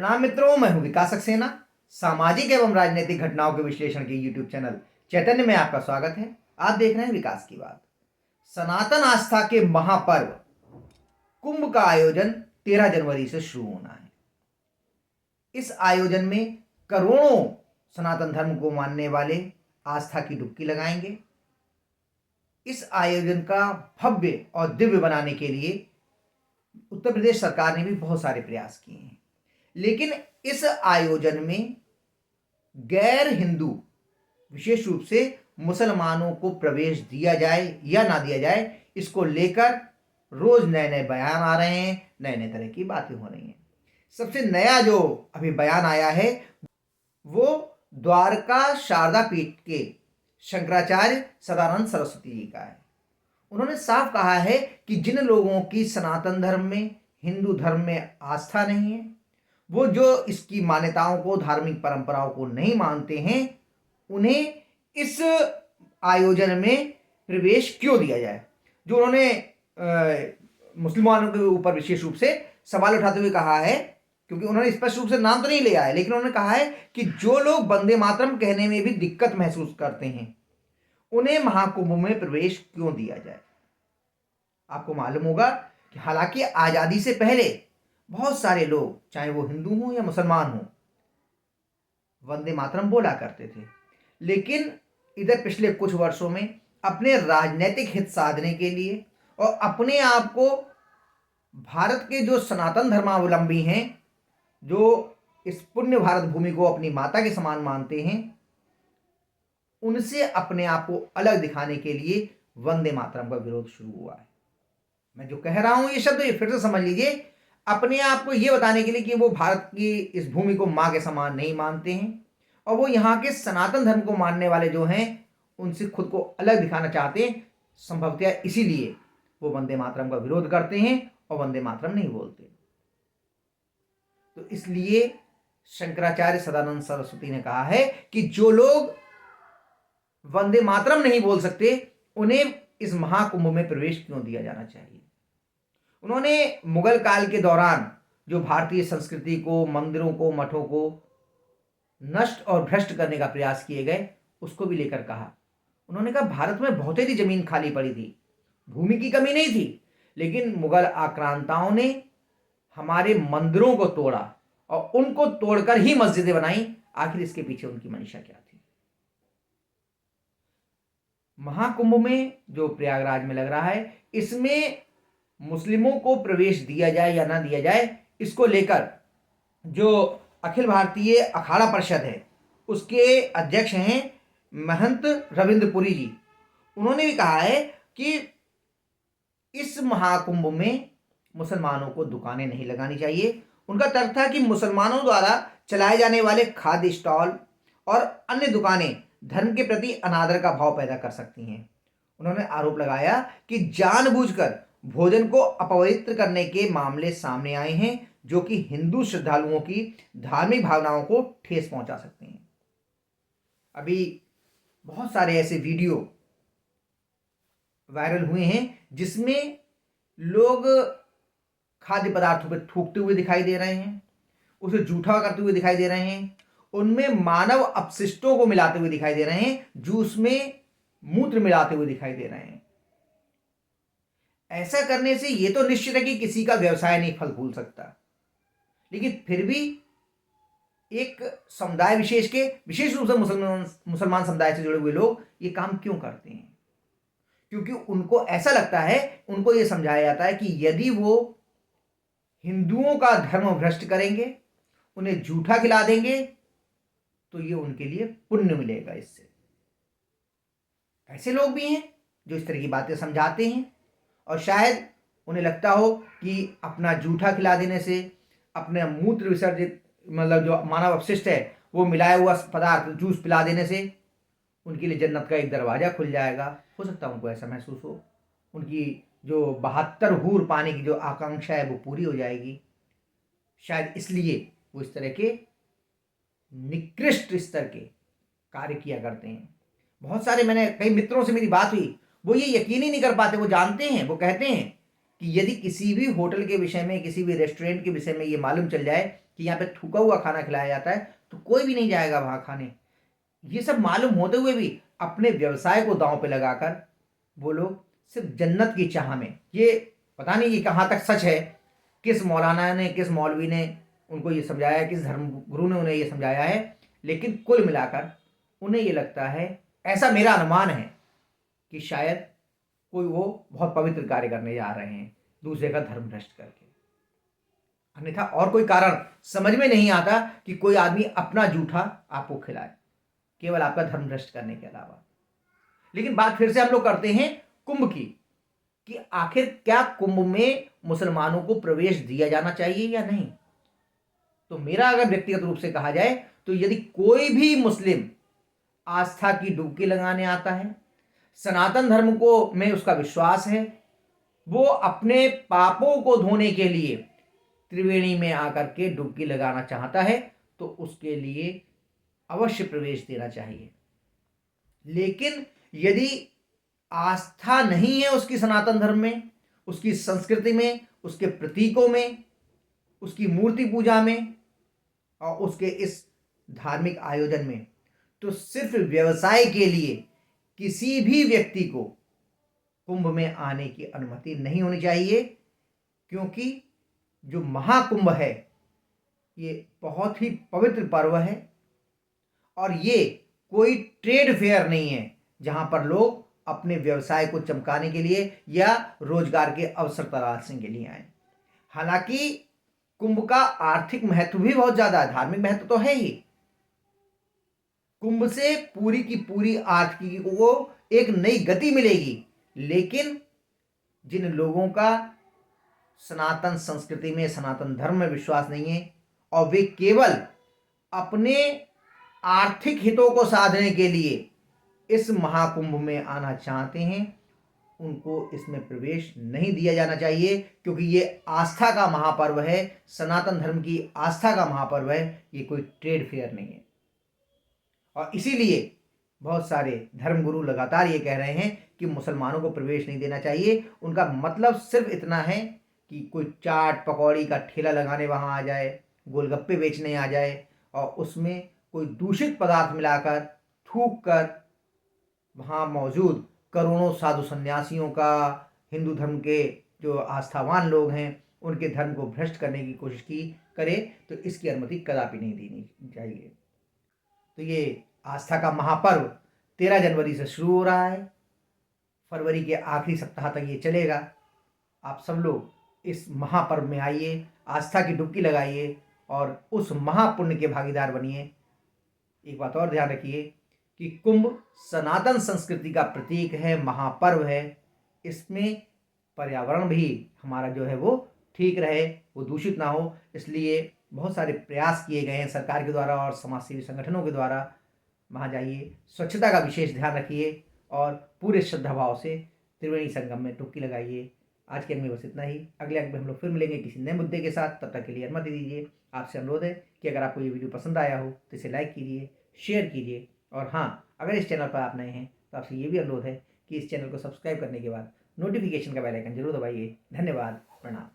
प्रणाम मित्रों, मैं हूं विकास सक्सेना। सामाजिक एवं राजनीतिक घटनाओं के विश्लेषण के यूट्यूब चैनल चैतन्य में आपका स्वागत है। आप देख रहे हैं विकास की बात। सनातन आस्था के महापर्व कुंभ का आयोजन 13 जनवरी से शुरू होना है। इस आयोजन में करोड़ों सनातन धर्म को मानने वाले आस्था की डुबकी लगाएंगे। इस आयोजन का भव्य और दिव्य बनाने के लिए उत्तर प्रदेश सरकार ने भी बहुत सारे प्रयास किए हैं, लेकिन इस आयोजन में गैर हिंदू, विशेष रूप से मुसलमानों को प्रवेश दिया जाए या ना दिया जाए, इसको लेकर रोज नए नए बयान आ रहे हैं, नए नए तरह की बातें हो रही हैं। सबसे नया जो अभी बयान आया है वो द्वारका शारदा पीठ के शंकराचार्य सदानंद सरस्वती जी का है। उन्होंने साफ कहा है कि जिन लोगों की सनातन धर्म में, हिंदू धर्म में आस्था नहीं है, वो जो इसकी मान्यताओं को, धार्मिक परंपराओं को नहीं मानते हैं, उन्हें इस आयोजन में प्रवेश क्यों दिया जाए। जो उन्होंने मुसलमानों के ऊपर विशेष रूप से सवाल उठाते हुए कहा है, क्योंकि उन्होंने स्पष्ट रूप से नाम तो नहीं लिया है, लेकिन उन्होंने कहा है कि जो लोग वंदे मातरम कहने में भी दिक्कत महसूस करते हैं, उन्हें महाकुंभ में प्रवेश क्यों दिया जाए। आपको मालूम होगा कि हालांकि आजादी से पहले बहुत सारे लोग, चाहे वो हिंदू हों या मुसलमान हों, वंदे मातरम बोला करते थे, लेकिन इधर पिछले कुछ वर्षों में अपने राजनीतिक हित साधने के लिए और अपने आप को भारत के जो सनातन धर्मावलंबी हैं, जो इस पुण्य भारत भूमि को अपनी माता के समान मानते हैं, उनसे अपने आप को अलग दिखाने के लिए वंदे मातरम का विरोध शुरू हुआ है। मैं जो कह रहा हूं ये शब्द ये फिर से समझ लीजिए, अपने आप को ये बताने के लिए कि वो भारत की इस भूमि को मां के समान नहीं मानते हैं और वो यहाँ के सनातन धर्म को मानने वाले जो हैं उनसे खुद को अलग दिखाना चाहते हैं। संभवतः इसीलिए वो वंदे मातरम का विरोध करते हैं और वंदे मातरम नहीं बोलते। तो इसलिए शंकराचार्य सदानंद सरस्वती ने कहा है कि जो लोग वंदे मातरम नहीं बोल सकते, उन्हें इस महाकुंभ में प्रवेश क्यों दिया जाना चाहिए। उन्होंने मुगल काल के दौरान जो भारतीय संस्कृति को, मंदिरों को, मठों को नष्ट और भ्रष्ट करने का प्रयास किए गए, उसको भी लेकर कहा। उन्होंने कहा भारत में बहुत ही जमीन खाली पड़ी थी, भूमि की कमी नहीं थी, लेकिन मुगल आक्रांताओं ने हमारे मंदिरों को तोड़ा और उनको तोड़कर ही मस्जिदें बनाई। आखिर इसके पीछे उनकी मंशा क्या थी। महाकुंभ में जो प्रयागराज में लग रहा है, इसमें मुस्लिमों को प्रवेश दिया जाए या ना दिया जाए, इसको लेकर जो अखिल भारतीय अखाड़ा परिषद है उसके अध्यक्ष हैं महंत रविंद्रपुरी जी। उन्होंने भी कहा है कि इस महाकुंभ में मुसलमानों को दुकानें नहीं लगानी चाहिए। उनका तर्क था कि मुसलमानों द्वारा चलाए जाने वाले खाद्य स्टॉल और अन्य दुकानें धर्म के प्रति अनादर का भाव पैदा कर सकती हैं। उन्होंने आरोप लगाया कि जानबूझकर भोजन को अपवित्र करने के मामले सामने आए हैं, जो कि हिंदू श्रद्धालुओं की धार्मिक भावनाओं को ठेस पहुंचा सकते हैं। अभी बहुत सारे ऐसे वीडियो वायरल हुए हैं जिसमें लोग खाद्य पदार्थों पर थूकते हुए दिखाई दे रहे हैं, उसे जूठा करते हुए दिखाई दे रहे हैं, उनमें मानव अपशिष्टों को मिलाते हुए दिखाई दे रहे हैं, जूस में मूत्र मिलाते हुए दिखाई दे रहे हैं। ऐसा करने से यह तो निश्चित है कि किसी का व्यवसाय नहीं फल फूल सकता, लेकिन फिर भी एक समुदाय विशेष के, विशेष रूप से मुसलमान समुदाय से जुड़े हुए लोग ये काम क्यों करते हैं? क्योंकि उनको ऐसा लगता है, उनको यह समझाया जाता है कि यदि वो हिंदुओं का धर्म भ्रष्ट करेंगे, उन्हें जूठा खिला देंगे, तो ये उनके लिए पुण्य मिलेगा। इससे ऐसे लोग भी हैं जो इस तरह की बातें समझाते हैं और शायद उन्हें लगता हो कि अपना जूठा खिला देने से, अपने मूत्र विसर्जित मतलब जो मानव अपशिष्ट है वो मिलाया हुआ पदार्थ जूस पिला देने से उनके लिए जन्नत का एक दरवाजा खुल जाएगा। हो सकता है उनको ऐसा महसूस हो, उनकी जो 72 हूर पाने की जो आकांक्षा है वो पूरी हो जाएगी। शायद इसलिए वो इस तरह के निकृष्ट स्तर के कार्य किया करते हैं। बहुत सारे, मैंने कई मित्रों से मेरी बात हुई, वो ये यकीन ही नहीं कर पाते। वो जानते हैं, वो कहते हैं कि यदि किसी भी होटल के विषय में, किसी भी रेस्टोरेंट के विषय में ये मालूम चल जाए कि यहाँ पे थूका हुआ खाना खिलाया जाता है, तो कोई भी नहीं जाएगा वहाँ खाने। ये सब मालूम होते हुए भी अपने व्यवसाय को दांव पे लगाकर वो लोग सिर्फ जन्नत की चाह में, ये पता नहीं ये कहाँ तक सच है, किस मौलाना ने, किस मौलवी ने उनको ये समझाया है, किस धर्म गुरु ने उन्हें ये समझाया है, लेकिन कुल मिलाकर उन्हें ये लगता है, ऐसा मेरा अनुमान है, कि शायद कोई वो बहुत पवित्र कार्य करने जा रहे हैं दूसरे का धर्म भ्रष्ट करके। अन्यथा और कोई कारण समझ में नहीं आता कि कोई आदमी अपना जूठा आपको खिलाए, केवल आपका धर्म भ्रष्ट करने के अलावा। लेकिन बात फिर से हम लोग करते हैं कुंभ की, कि आखिर क्या कुंभ में मुसलमानों को प्रवेश दिया जाना चाहिए या नहीं। तो मेरा अगर व्यक्तिगत रूप से कहा जाए, तो यदि कोई भी मुस्लिम आस्था की डुबकी लगाने आता है, सनातन धर्म को में उसका विश्वास है, वो अपने पापों को धोने के लिए त्रिवेणी में आकर के डुबकी लगाना चाहता है, तो उसके लिए अवश्य प्रवेश देना चाहिए। लेकिन यदि आस्था नहीं है उसकी सनातन धर्म में, उसकी संस्कृति में, उसके प्रतीकों में, उसकी मूर्ति पूजा में और उसके इस धार्मिक आयोजन में, तो सिर्फ व्यवसाय के लिए किसी भी व्यक्ति को कुंभ में आने की अनुमति नहीं होनी चाहिए। क्योंकि जो महाकुंभ है ये बहुत ही पवित्र पर्व है, और ये कोई ट्रेड फेयर नहीं है जहां पर लोग अपने व्यवसाय को चमकाने के लिए या रोजगार के अवसर तलाशने के लिए आए। हालांकि कुंभ का आर्थिक महत्व भी बहुत ज्यादा है, धार्मिक महत्व तो है ही। कुंभ से पूरी की पूरी आर्थिकी को एक नई गति मिलेगी। लेकिन जिन लोगों का सनातन संस्कृति में, सनातन धर्म में विश्वास नहीं है और वे केवल अपने आर्थिक हितों को साधने के लिए इस महाकुंभ में आना चाहते हैं, उनको इसमें प्रवेश नहीं दिया जाना चाहिए। क्योंकि ये आस्था का महापर्व है, सनातन धर्म की आस्था का महापर्व है, ये कोई ट्रेड फेयर नहीं है। और इसीलिए बहुत सारे धर्मगुरु लगातार ये कह रहे हैं कि मुसलमानों को प्रवेश नहीं देना चाहिए। उनका मतलब सिर्फ इतना है कि कोई चाट पकौड़ी का ठेला लगाने वहाँ आ जाए, गोलगप्पे बेचने आ जाए और उसमें कोई दूषित पदार्थ मिलाकर, थूक कर वहाँ मौजूद करोड़ों साधु सन्यासियों का, हिंदू धर्म के जो आस्थावान लोग हैं उनके धर्म को भ्रष्ट करने की कोशिश की करे, तो इसकी अनुमति कदापि नहीं देनी चाहिए। तो ये आस्था का महापर्व 13 जनवरी से शुरू हो रहा है, फरवरी के आखिरी सप्ताह तक ये चलेगा। आप सब लोग इस महापर्व में आइए, आस्था की डुबकी लगाइए और उस महापुण्य के भागीदार बनिए। एक बात और ध्यान रखिए कि कुंभ सनातन संस्कृति का प्रतीक है, महापर्व है। इसमें पर्यावरण भी हमारा जो है वो ठीक रहे, वो दूषित ना हो, इसलिए बहुत सारे प्रयास किए गए हैं सरकार के द्वारा और समाजसेवी संगठनों के द्वारा। वहाँ जाइए, स्वच्छता का विशेष ध्यान रखिए और पूरे श्रद्धा भाव से त्रिवेणी संगम में डुबकी लगाइए। आज के अंक में बस इतना ही। अगले अंक में हम लोग फिर मिलेंगे किसी नए मुद्दे के साथ। तब तक के लिए अनुमति दीजिए। आपसे अनुरोध है कि अगर आपको ये वीडियो पसंद आया हो तो इसे लाइक कीजिए, शेयर कीजिए, और हाँ, अगर इस चैनल पर आप नए हैं तो आपसे ये भी अनुरोध है कि इस चैनल को सब्सक्राइब करने के बाद नोटिफिकेशन का बेल आइकन जरूर दबाइए। धन्यवाद, प्रणाम।